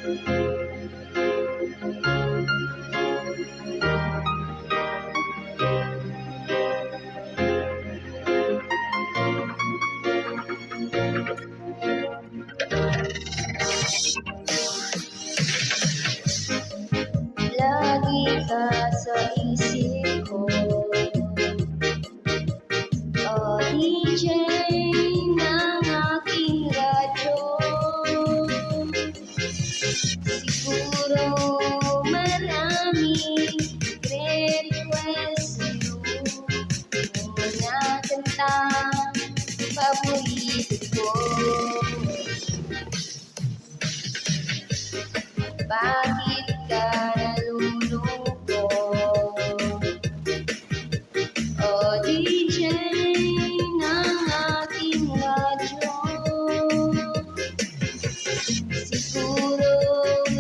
Lagi ka sa isip ko, oh DJ ng aking radyo. Siguro maraming re-request sa'yo ng mga kantang paborito ko. Bakit ka nalulungkot? O DJ ng aking radyo, siguro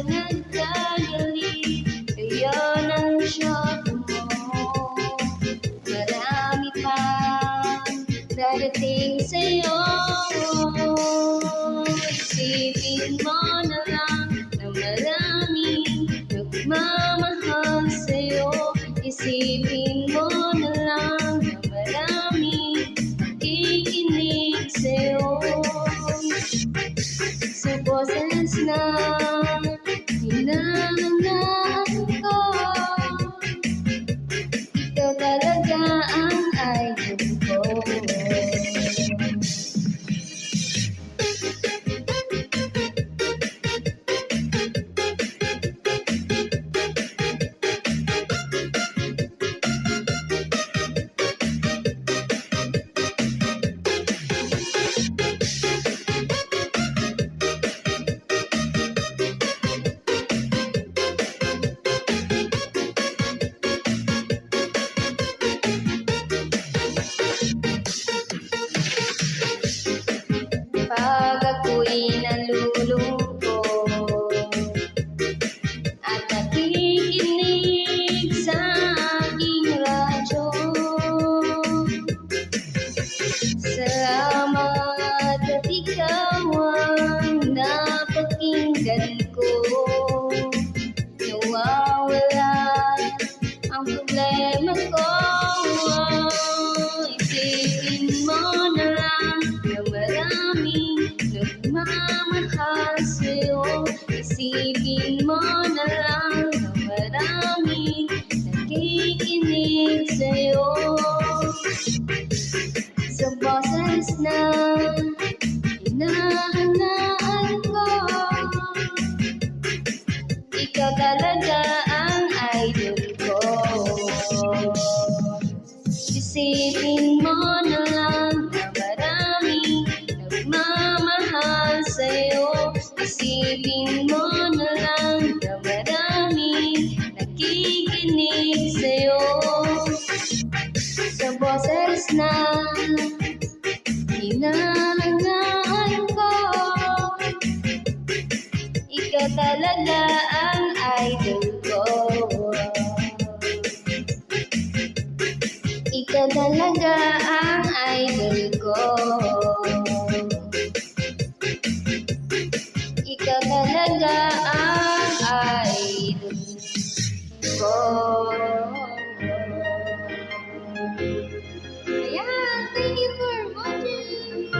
nagkagalit kaya ng shot mo. Marami pang darating sa'yo. Isipin mo na lang na maraming nagmamahal sa'yo. Isipin mo na lang na maraming nakikinig sa'yo. Sa boses na hinangaan ko, ikaw talaga ang idol ko. Pag ako'y nalulungkot at nakikinig sa aking radyo, salamat at ikaw ang napakinggan ko. Nawawala ang problema ko. Isipin mo na lang na maraming nagmamahal sa'yo. Isipin mo na lang na maraming nakikinig sa'yo. Sa boses na hinahangaan ko, ikaw talaga ang idol ko. Isipin mo na lang na maraming nagmamahal sa'yo. Isipin mo na lang na maraming nakikinig sa'yo. Sa boses na hinahangaan ko, ikaw talaga ang idol ko. Ikaw talaga ang idol ko. Ikaw talaga ang idol ko. Ayan, thank you for watching.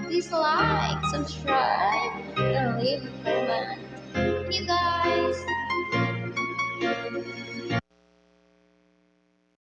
Please like, subscribe, and leave a comment. You guys.